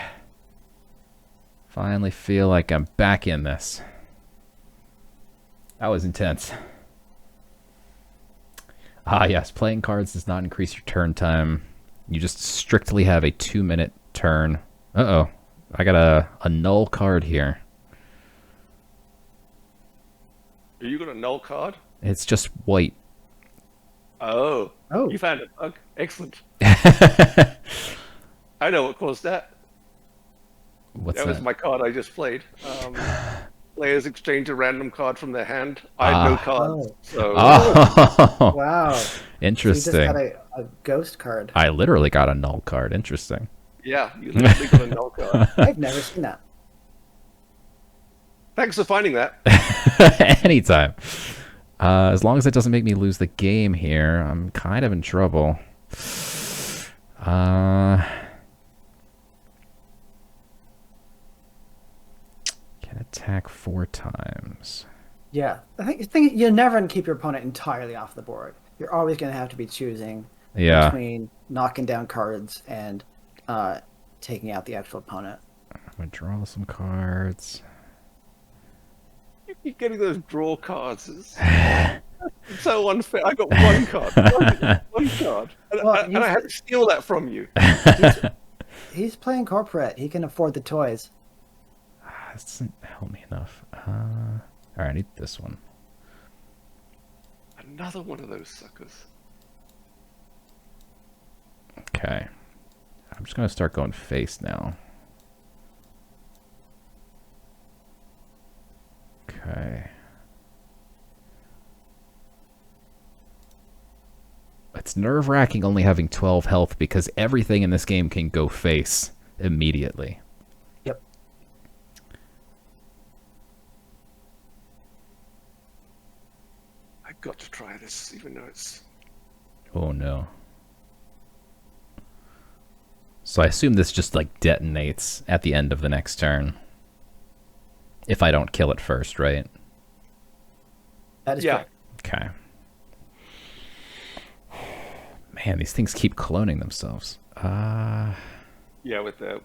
Finally feel like I'm back in this. That was intense. Ah, yes. Playing cards does not increase your turn time. You just strictly have a 2-minute turn. Uh-oh. I got a null card here. You got a null card? It's just white. Oh. Oh. You found a bug. Excellent. I know what caused that. What's That that? was my card I just played. Players exchange a random card from their hand. I had no cards, so... Oh, Wow. So you interesting. just got a ghost card. I literally got a null card. Interesting. Yeah, you literally got a null card. I've never seen that. Thanks for finding that. Anytime. As long as it doesn't make me lose the game here, I'm kind of in trouble. Can attack 4 times. Yeah, I think you're never going to keep your opponent entirely off the board. You're always going to have to be choosing between knocking down cards and taking out the actual opponent. I'm going to draw some cards. You keep getting those draw cards. It's so unfair. I got one card. One card. And I had to steal that from you. He's playing corporate. He can afford the toys. This doesn't help me enough. Alright, I need this one. Another one of those suckers. Okay. I'm just going to start going face now. Okay. It's nerve-wracking only having 12 health because everything in this game can go face immediately. Yep. I got to try this, even though it's... Oh no. So I assume this just like detonates at the end of the next turn. If I don't kill it first, right? That is correct. Okay. Man, these things keep cloning themselves. Yeah, with the...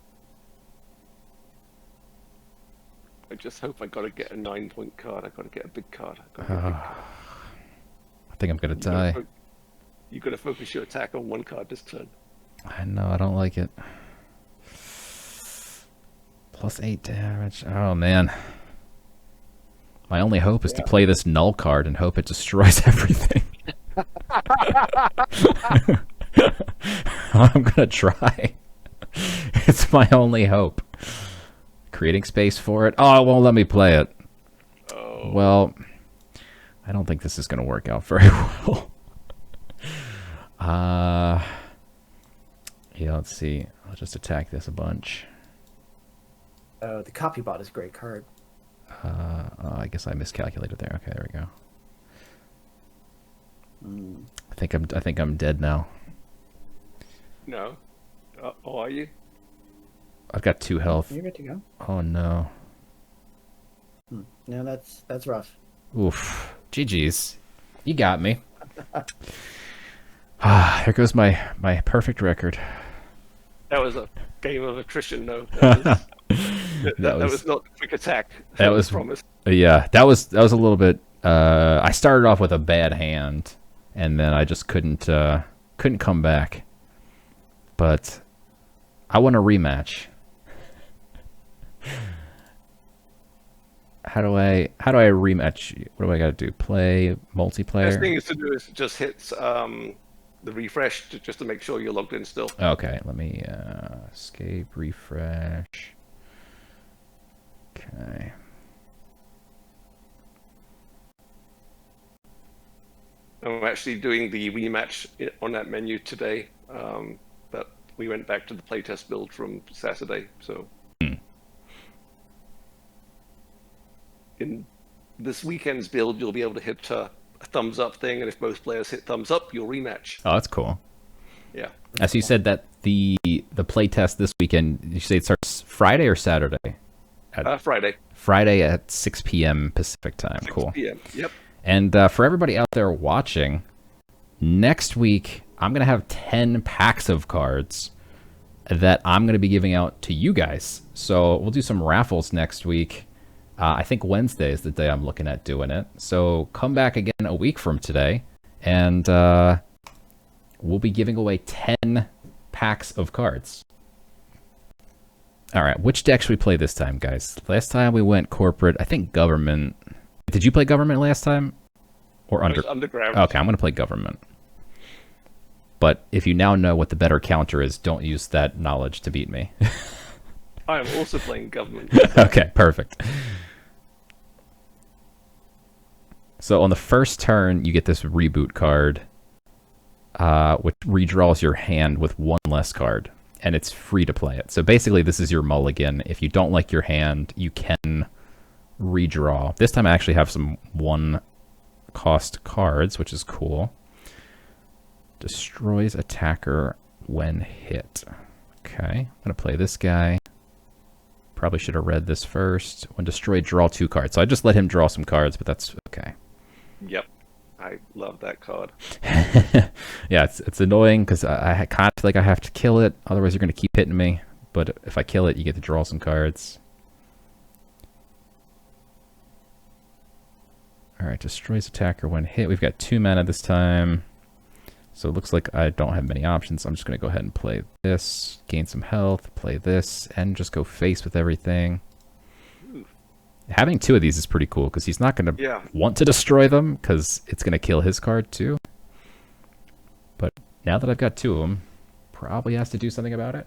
I just hope I gotta get a 9-point card. I gotta get a big card. I think I'm gonna die. You gotta focus your attack on one card this turn. I know, I don't like it. +8 damage. Oh man. My only hope is to play this null card and hope it destroys everything. I'm gonna try. It's my only hope. Creating space for it. Oh, it won't let me play it. Oh. Well, I don't think this is gonna work out very well. Yeah, let's see. I'll just attack this a bunch. Oh, the copybot is a great card. I guess I miscalculated there. Okay, there we go. I think I'm dead now. No. Oh, are you? I've got 2 health. You're good to go. Oh no. No, that's rough. Oof. GG's. You got me. Here goes my perfect record. That was a game of attrition, no. That was not a quick attack. That was promised. Yeah, that was a little bit. I started off with a bad hand, and then I just couldn't come back. But I want a rematch. How do I rematch? What do I got to do? Play multiplayer? Best thing is to do is just hit the refresh just to make sure you're logged in still. Okay, let me escape, refresh. Okay. I'm actually doing the rematch on that menu today, but we went back to the playtest build from Saturday. So in this weekend's build, you'll be able to hit a thumbs up thing, and if both players hit thumbs up, you'll rematch. Oh, that's cool. Yeah. As you said that the play test this weekend, you say it starts Friday or Saturday? Friday. Friday at 6 p.m. Pacific time. 6 Cool. p.m. Yep. And for everybody out there watching, next week I'm going to have 10 packs of cards that I'm going to be giving out to you guys. So we'll do some raffles next week. I think Wednesday is the day I'm looking at doing it. So come back again a week from today, and we'll be giving away 10 packs of cards. All right, which deck should we play this time, guys? Last time we went corporate. I think government. Did you play government last time? Or underground? Okay, I'm going to play government. But if you now know what the better counter is, don't use that knowledge to beat me. I am also playing government. Okay, perfect. So on the first turn, you get this reboot card, which redraws your hand with one less card, and it's free to play it. So basically, this is your mulligan. If you don't like your hand, you can redraw. This time I actually have some one-cost cards, which is cool. Destroys attacker when hit. Okay, I'm going to play this guy. Probably should have read this first. When destroyed, draw 2 cards. So I just let him draw some cards, but that's okay. Yep. I love that card. Yeah, it's annoying because I kind of feel like I have to kill it. Otherwise, you're going to keep hitting me. But if I kill it, you get to draw some cards. All right, destroys attacker when hit. We've got 2 mana this time. So it looks like I don't have many options. I'm just going to go ahead and play this, gain some health, play this, and just go face with everything. Ooh. Having 2 of these is pretty cool because he's not going to want to destroy them because it's going to kill his card too. But now that I've got 2 of them, probably has to do something about it.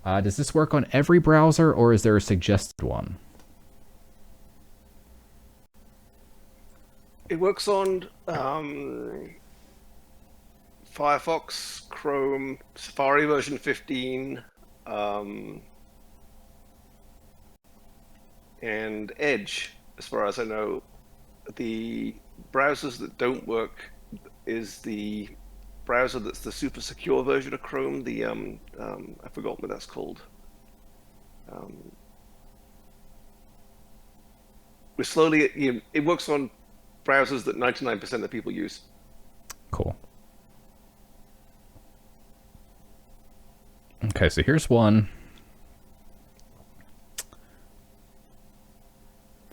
Does this work on every browser or is there a suggested one? It works on Firefox, Chrome, Safari version 15, and Edge, as far as I know. The browsers that don't work is the browser that's the super secure version of Chrome, the I forgot what that's called. We're slowly, it works on browsers that 99% of people use. Cool. Okay, so here's one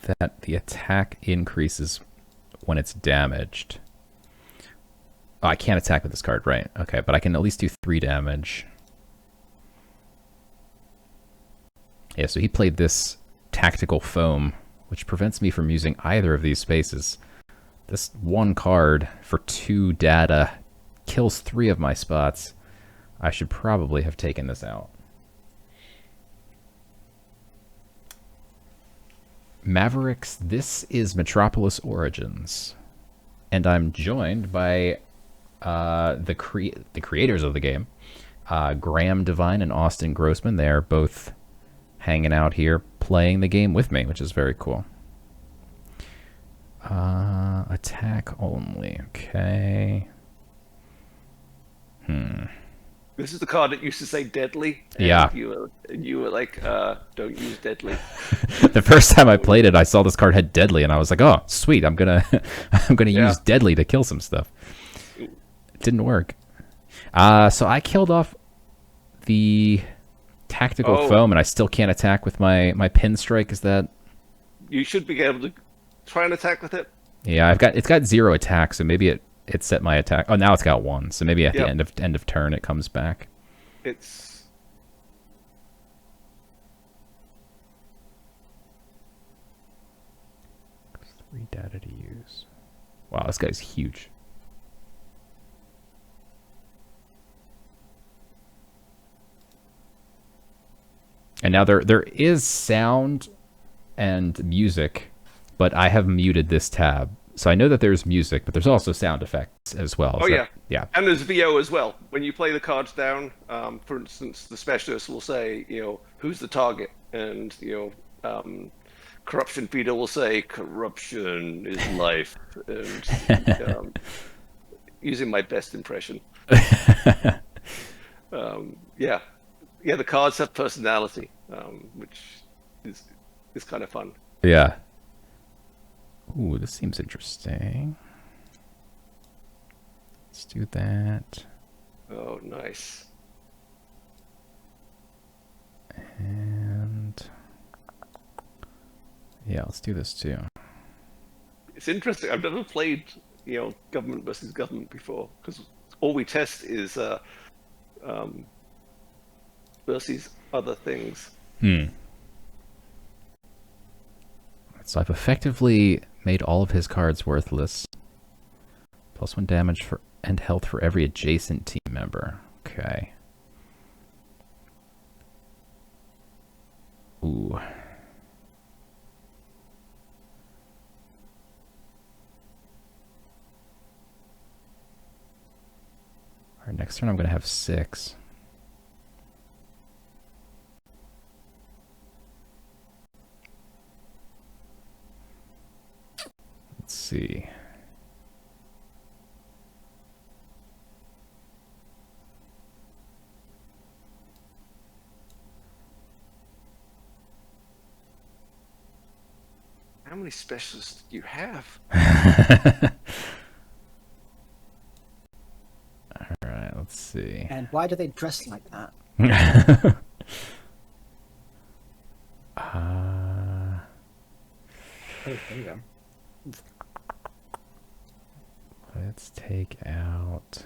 that the attack increases when it's damaged. Oh, I can't attack with this card, right? Okay, but I can at least do 3 damage. Yeah, so he played this Tactical Foam, which prevents me from using either of these spaces. This 1 card for 2 data kills 3 of my spots. I should probably have taken this out. Mavericks, this is Metropolis Origins. And I'm joined by the creators of the game, Graham Devine and Austin Grossman. They are both hanging out here playing the game with me, which is very cool. Attack only. Okay. This is the card that used to say deadly. Yeah. You were like, don't use deadly. The first time I played it, I saw this card had deadly, and I was like, oh, sweet, I'm gonna use deadly to kill some stuff. It didn't work. So I killed off the Tactical Foam, and I still can't attack with my Pinstrike. Is that? You should be able to try and attack with it. Yeah, it's got 0 attack, so maybe it set my attack. Oh, now it's got 1, so maybe at the end of turn it comes back. It's 3 data to use. Wow, this guy's huge. And now there is sound and music, but I have muted this tab. So I know that there's music, but there's also sound effects as well. Oh, yeah. Yeah. And there's VO as well. When you play the cards down, for instance, the specialist will say, who's the target? And, corruption feeder will say, corruption is life. And using my best impression. Yeah. Yeah, the cards have personality, which is kind of fun. Yeah. Ooh, this seems interesting. Let's do that. Oh, nice. And yeah, let's do this too. It's interesting. I've never played, government versus government before, because all we test is versus other things. So I've effectively made all of his cards worthless. +1 damage for and health for every adjacent team member. Okay. Ooh. Alright, next turn I'm going to have 6. Let's see. How many specialists do you have? Alright, let's see. And why do they dress like that? Oh, there you go. Let's take out...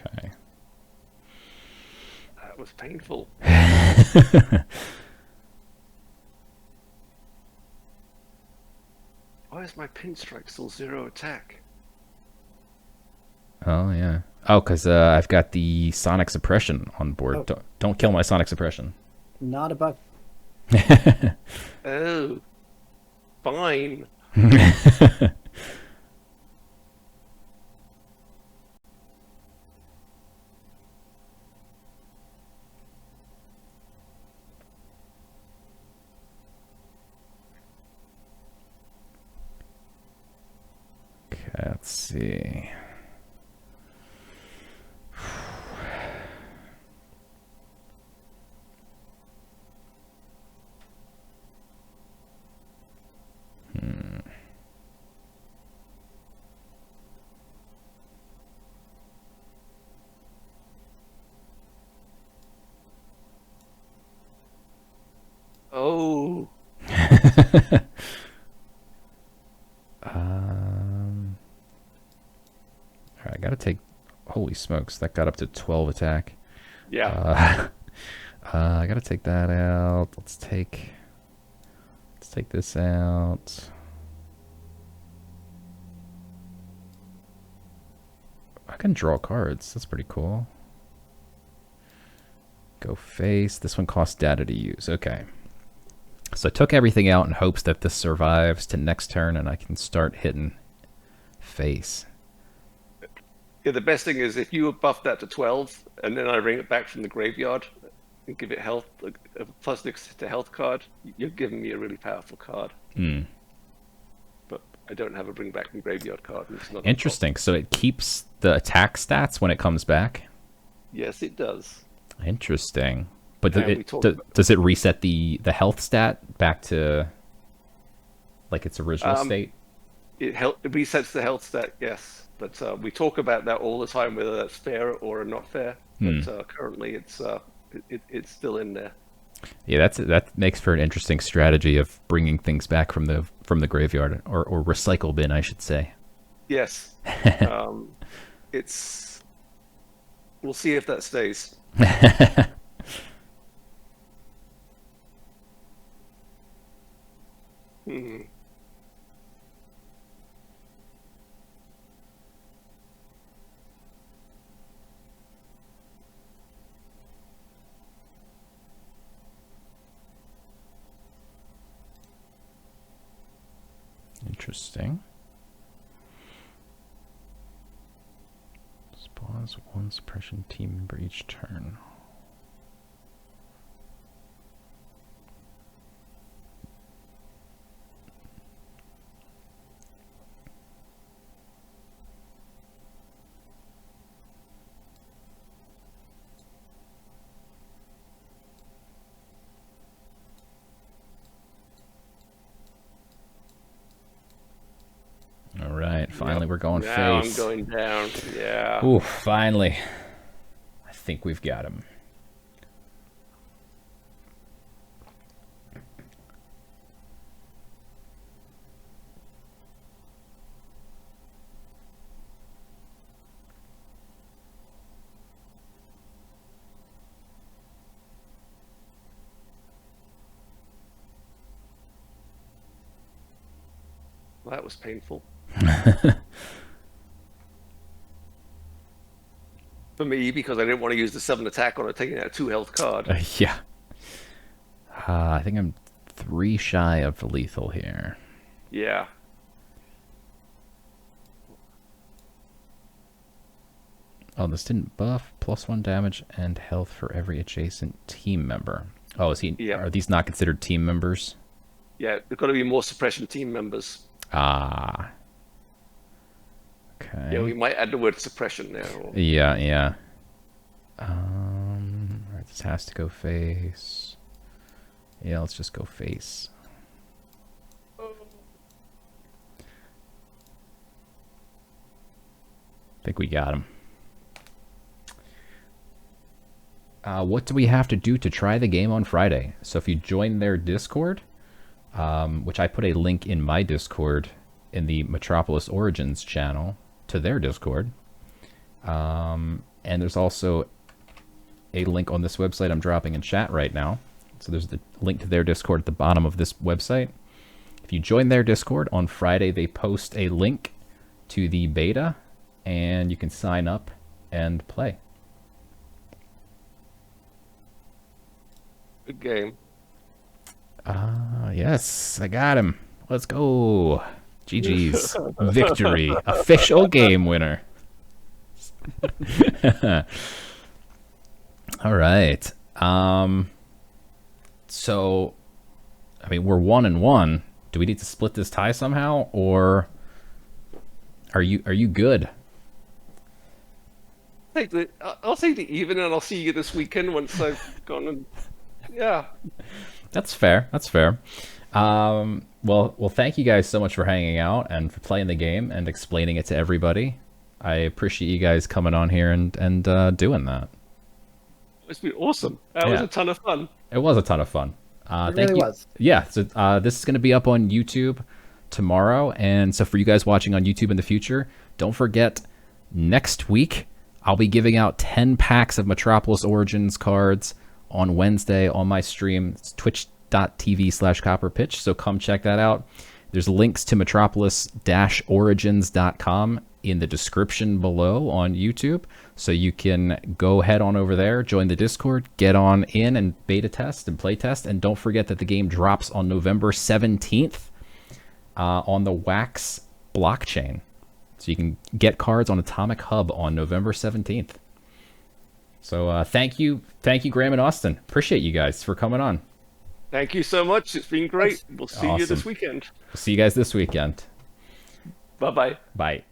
Okay. That was painful. Why is my pinstripe still 0 attack? Oh, yeah. Oh, because I've got the sonic suppression on board. Oh. Don't kill my sonic suppression. Not a bug. Oh, fine. Okay, let's see. Oh. Alright, I gotta take... Holy smokes, that got up to 12 attack. Yeah. I gotta take that out. Let's take this out. I can draw cards. That's pretty cool. Go face. This one costs data to use. Okay. So I took everything out in hopes that this survives to next turn and I can start hitting face. Yeah, the best thing is if you buff that to 12, and then I bring it back from the graveyard and give it health, a +6 to health card, you're giving me a really powerful card. But I don't have a bring back from graveyard card. And it's not Interesting. So it keeps the attack stats when it comes back? Yes, it does. Interesting. But And does it reset the health stat back to like its original state? It resets the health stat, yes. But we talk about that all the time, whether that's fair or not fair. But currently, it's still in there. Yeah, that makes for an interesting strategy of bringing things back from the graveyard or recycle bin, I should say. Yes, it's. We'll see if that stays. Hmm. Interesting. Spawns one suppression team member each turn. All right, finally we're going now face. I'm going down. Yeah. Ooh, finally. I think we've got him. Well, that was painful. For me, because I didn't want to use the 7 attack on it, taking out a 2 health card. Yeah. I think I'm 3 shy of lethal here. Yeah. Oh, this didn't buff. +1 damage and health for every adjacent team member. Oh, is he? Yeah. Are these not considered team members? Yeah, there's got to be more suppression team members. Ah. Okay. Yeah, we might add the word suppression there. Or... Yeah, yeah. Alright, this has to go face. Yeah, let's just go face. I think we got him. What do we have to do to try the game on Friday? So if you join their Discord, which I put a link in my Discord in the Metropolis Origins channel to their Discord, and there's also a link on this website I'm dropping in chat right now. So there's the link to their Discord at the bottom of this website. If you join their Discord on Friday, they post a link to the beta, and you can sign up and play. Good game. Yes, I got him. Let's go. GG's. Victory. Official game winner. All right. So, I mean, we're 1-1. Do we need to split this tie somehow, or are you good? I'll take the even, and I'll see you this weekend once I've gone and. Yeah. That's fair. That's fair. Well, thank you guys so much for hanging out and for playing the game and explaining it to everybody. I appreciate you guys coming on here and doing that. It's been awesome. That was a ton of fun. It was a ton of fun. It Thank really you. was. Yeah. So this is going to be up on YouTube tomorrow, and so for you guys watching on YouTube in the future, don't forget next week I'll be giving out 10 packs of Metropolis Origins cards on Wednesday on my stream. It's twitch.tv/CopperPitch, so come check that out. There's links to metropolis-origins.com in the description below on YouTube, so you can go head on over there, join the Discord, get on in and beta test and play test, and don't forget that the game drops on November 17th on the Wax blockchain. So you can get cards on Atomic Hub on November 17th. So thank you, Graham and Austin. Appreciate you guys for coming on. Thank you so much. It's been great. We'll see you this Awesome. weekend. See you guys this weekend. Bye-bye. Bye.